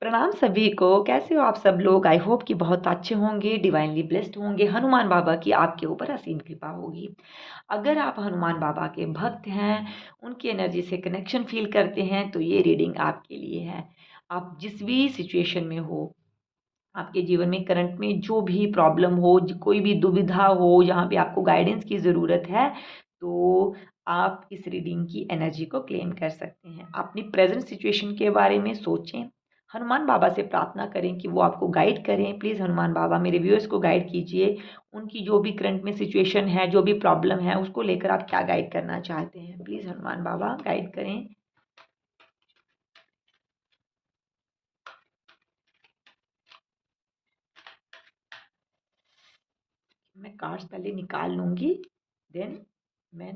प्रणाम सभी को। कैसे हो आप सब लोग? आई होप कि बहुत अच्छे होंगे, डिवाइनली ब्लेस्ड होंगे। हनुमान बाबा की आपके ऊपर असीम कृपा होगी। अगर आप हनुमान बाबा के भक्त हैं, उनकी एनर्जी से कनेक्शन फील करते हैं, तो ये रीडिंग आपके लिए है। आप जिस भी सिचुएशन में हो, आपके जीवन में करंट में जो भी प्रॉब्लम हो, कोई भी दुविधा हो, जहाँ पे आपको गाइडेंस की ज़रूरत है, तो आप इस रीडिंग की एनर्जी को क्लेम कर सकते हैं। अपनी प्रेजेंट सिचुएशन के बारे में सोचें, हनुमान बाबा से प्रार्थना करें कि वो आपको गाइड करें। प्लीज़ हनुमान बाबा मेरे व्यूअर्स को गाइड कीजिए। उनकी जो भी करंट में सिचुएशन है, जो भी प्रॉब्लम है, उसको लेकर आप क्या गाइड करना चाहते हैं, प्लीज़ हनुमान बाबा गाइड करें। मैं कार्ड्स पहले निकाल लूँगी, देन मैं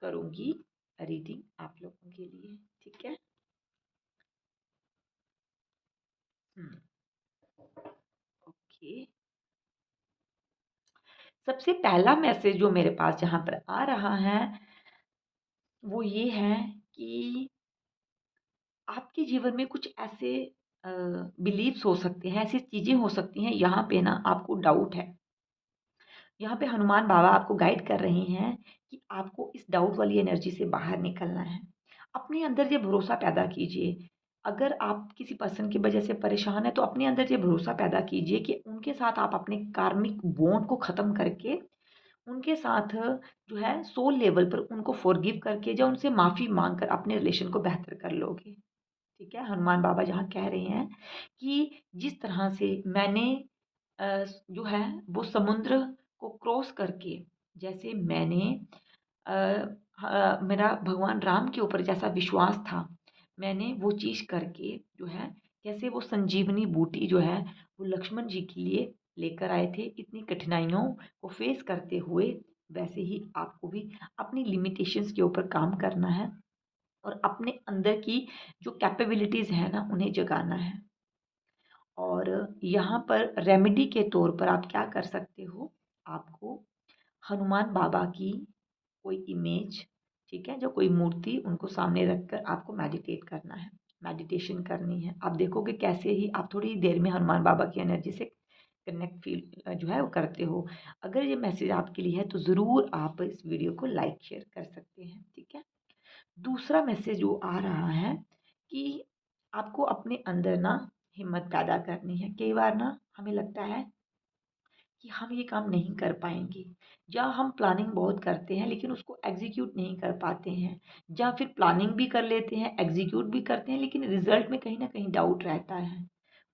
करूँगी रीडिंग आप लोगों के लिए, ठीक है? ओके। सबसे पहला मैसेज जो मेरे पास जहाँ पर आ रहा है, वो ये है कि आपके जीवन में कुछ ऐसे बिलीव्स हो सकते हैं, ऐसी चीज़ें हो सकती हैं, यहाँ पे ना आपको डाउट है। यहाँ पे हनुमान बाबा आपको गाइड कर रहे हैं कि आपको इस डाउट वाली एनर्जी से बाहर निकलना है। अपने अंदर ये भरोसा पैदा कीजिए। अगर आप किसी पर्सन की वजह से परेशान हैं, तो अपने अंदर ये भरोसा पैदा कीजिए कि उनके साथ आप अपने कार्मिक बॉन्ड को ख़त्म करके, उनके साथ जो है सोल लेवल पर उनको फ़ॉरगिव करके या उनसे माफ़ी माँग कर अपने रिलेशन को बेहतर कर लोगे। ठीक है? हनुमान बाबा जहाँ कह रहे हैं कि जिस तरह से मैंने जो है वो समुद्र को क्रॉस करके, जैसे मैंने अ, मेरा भगवान राम के ऊपर जैसा विश्वास था, मैंने वो चीज़ करके जो है, कैसे वो संजीवनी बूटी जो है वो लक्ष्मण जी के लिए लेकर आए थे, इतनी कठिनाइयों को फेस करते हुए, वैसे ही आपको भी अपनी लिमिटेशंस के ऊपर काम करना है और अपने अंदर की जो कैपेबिलिटीज़ है ना, उन्हें जगाना है। और यहाँ पर रेमेडी के तौर पर आप क्या कर सकते हो, आपको हनुमान बाबा की कोई इमेज, ठीक है, जो कोई मूर्ति, उनको सामने रखकर आपको मेडिटेट करना है, मेडिटेशन करनी है। आप देखोगे कैसे ही आप थोड़ी देर में हनुमान बाबा की एनर्जी से कनेक्ट फील जो है वो करते हो। अगर ये मैसेज आपके लिए है, तो ज़रूर आप इस वीडियो को लाइक शेयर कर सकते हैं, ठीक है? दूसरा मैसेज जो आ रहा है कि आपको अपने अंदर ना हिम्मत पैदा करनी है। कई बार ना हमें लगता है कि हम ये काम नहीं कर पाएंगे, या हम प्लानिंग बहुत करते हैं लेकिन उसको एग्जीक्यूट नहीं कर पाते हैं, या फिर प्लानिंग भी कर लेते हैं, एग्जीक्यूट भी करते हैं, लेकिन रिजल्ट में कहीं ना कहीं डाउट रहता है।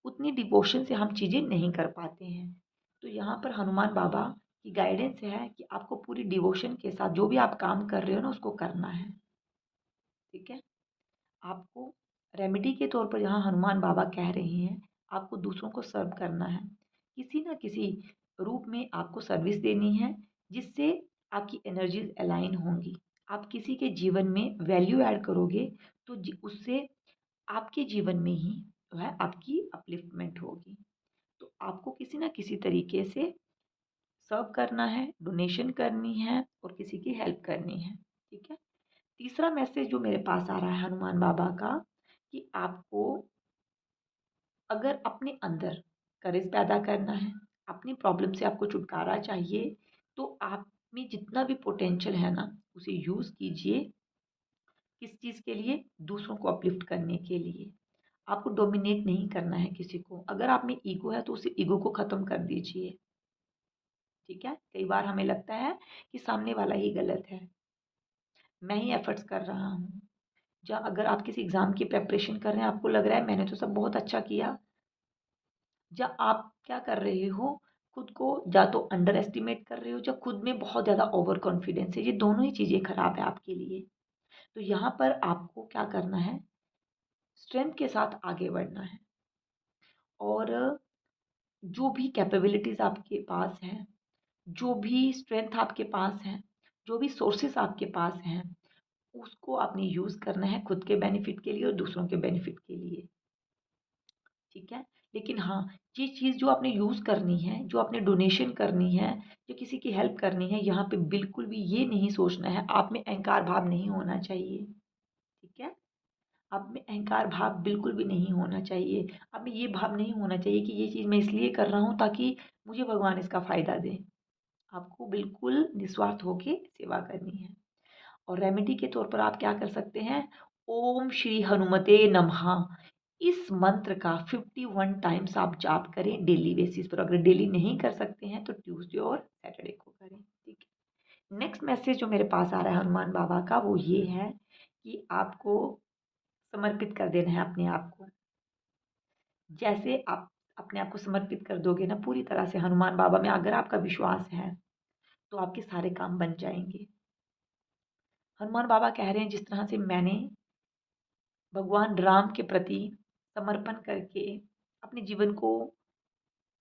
उतनी डिवोशन से हम चीज़ें नहीं कर पाते हैं। तो यहाँ पर हनुमान बाबा की गाइडेंस है कि आपको पूरी डिवोशन के साथ जो भी आप काम कर रहे हो ना, उसको करना है, ठीक है? आपको रेमेडी के तौर पर यहाँ हनुमान बाबा कह रहे हैं, आपको दूसरों को सर्व करना है, किसी ना किसी रूप में आपको सर्विस देनी है, जिससे आपकी एनर्जीज अलाइन होंगी। आप किसी के जीवन में वैल्यू ऐड करोगे, तो उससे आपके जीवन में ही जो है आपकी अपलिफ्टमेंट होगी। तो आपको किसी ना किसी तरीके से सर्व करना है, डोनेशन करनी है और किसी की हेल्प करनी है, ठीक है? तीसरा मैसेज जो मेरे पास आ रहा है हनुमान बाबा का, कि आपको अगर अपने अंदर करेज पैदा करना है, अपनी प्रॉब्लम से आपको छुटकारा चाहिए, तो आप में जितना भी पोटेंशियल है ना, उसे यूज़ कीजिए। किस चीज़ के लिए? दूसरों को अपलिफ्ट करने के लिए। आपको डोमिनेट नहीं करना है किसी को। अगर आप में ईगो है, तो उस ईगो को ख़त्म कर दीजिए, ठीक है? कई बार हमें लगता है कि सामने वाला ही गलत है, मैं ही एफर्ट्स कर रहा हूँ। या अगर आप किसी एग्ज़ाम की प्रिपरेशन कर रहे हैं, आपको लग रहा है मैंने तो सब बहुत अच्छा किया, या आप क्या कर रहे हो, खुद को या तो अंडर एस्टिमेट कर रहे हो, या खुद में बहुत ज़्यादा ओवर कॉन्फिडेंस है। ये दोनों ही चीज़ें खराब है आपके लिए। तो यहाँ पर आपको क्या करना है, स्ट्रेंथ के साथ आगे बढ़ना है, और जो भी कैपेबिलिटीज़ आपके पास हैं, जो भी स्ट्रेंथ आपके पास है, जो भी सोर्सेस आपके पास हैं, उसको आपने यूज़ करना है खुद के बेनिफिट के लिए और दूसरों के बेनिफिट के लिए, ठीक है? लेकिन हाँ, ये चीज़ जो आपने यूज़ करनी है, जो आपने डोनेशन करनी है, जो किसी की हेल्प करनी है, यहाँ पे बिल्कुल भी ये नहीं सोचना है, आप में अहंकार भाव नहीं होना चाहिए, ठीक है? आप में अहंकार भाव बिल्कुल भी नहीं होना चाहिए। आप में ये भाव नहीं होना चाहिए कि ये चीज़ मैं इसलिए कर रहा हूँ ताकि मुझे भगवान इसका फ़ायदा दें। आपको बिल्कुल निस्वार्थ होके सेवा करनी है। और रेमेडी के तौर पर आप क्या कर सकते हैं, ओम श्री हनुमते नमः इस मंत्र का 51 टाइम्स आप जाप करें डेली बेसिस पर। अगर डेली नहीं कर सकते हैं तो ट्यूसडे और सैटरडे को करें। ठीक है। नेक्स्ट मैसेज जो मेरे पास आ रहा है हनुमान बाबा का वो ये है कि आपको समर्पित कर देना है अपने आप को। जैसे आप अपने आप को समर्पित कर दोगे ना पूरी तरह से हनुमान बाबा में, अगर आपका विश्वास है तो आपके सारे काम बन जाएंगे। हनुमान बाबा कह रहे हैं जिस तरह से मैंने भगवान राम के प्रति समर्पण करके अपने जीवन को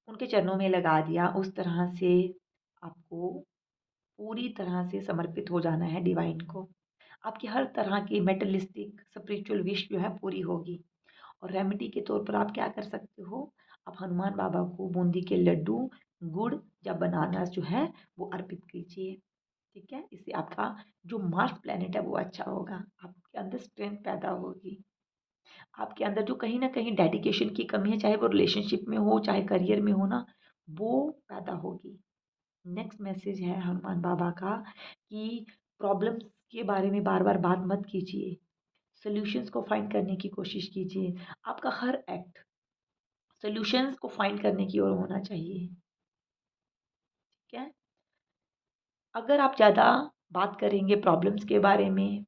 उनके चरणों में लगा दिया, उस तरह से आपको पूरी तरह से समर्पित हो जाना है डिवाइन को। आपकी हर तरह की मेटलिस्टिक स्पिरिचुअल विश जो है पूरी होगी। और रेमेडी के तौर पर आप क्या कर सकते हो, आप हनुमान बाबा को बूंदी के लड्डू, गुड़ या बनाना जो है वो अर्पित कीजिए। ठीक है। इससे आपका जो मार्स प्लेनेट है वो अच्छा होगा, आपके अंदर स्ट्रेंथ पैदा होगी। आपके अंदर जो कहीं ना कहीं डेडिकेशन की कमी है, चाहे वो रिलेशनशिप में हो चाहे करियर में हो ना, वो पैदा होगी। नेक्स्ट मैसेज है हनुमान बाबा का कि प्रॉब्लम्स के बारे में बार बार बात मत कीजिए, सॉल्यूशंस को फाइंड करने की कोशिश कीजिए। आपका हर एक्ट सॉल्यूशंस को फाइंड करने की ओर होना चाहिए। ठीक है। अगर आप ज़्यादा बात करेंगे प्रॉब्लम्स के बारे में,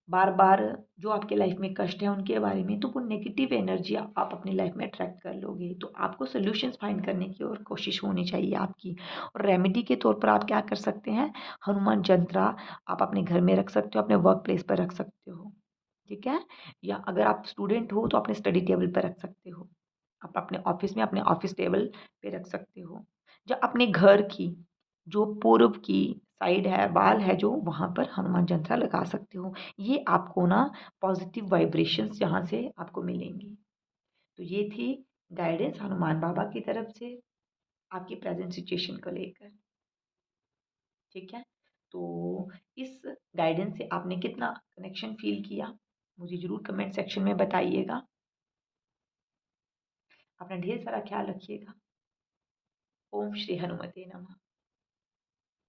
बार बार जो आपके लाइफ में कष्ट है उनके बारे में, तो वो नेगेटिव एनर्जी आप अपनी लाइफ में अट्रैक्ट कर लोगे। तो आपको सोल्यूशंस फाइंड करने की और कोशिश होनी चाहिए आपकी। और रेमेडी के तौर पर आप क्या कर सकते हैं, हनुमान जंत्रा आप अपने घर में रख सकते हो, अपने वर्क प्लेस पर रख सकते हो। ठीक है। या अगर आप स्टूडेंट हो तो अपने स्टडी टेबल पर रख सकते हो, आप अपने ऑफिस में अपने ऑफिस टेबल पे रख सकते हो, या अपने घर की जो पूर्व की साइड है, वाल है जो, वहाँ पर हनुमान जंत्रा लगा सकते हो। ये आपको ना पॉजिटिव वाइब्रेशंस यहाँ से आपको मिलेंगी। तो ये थी गाइडेंस हनुमान बाबा की तरफ से आपकी प्रेजेंट सिचुएशन को लेकर। ठीक है। तो इस गाइडेंस से आपने कितना कनेक्शन फील किया मुझे ज़रूर कमेंट सेक्शन में बताइएगा। अपना ढेर सारा ख्याल रखिएगा। ओम श्री हनुमते नमः।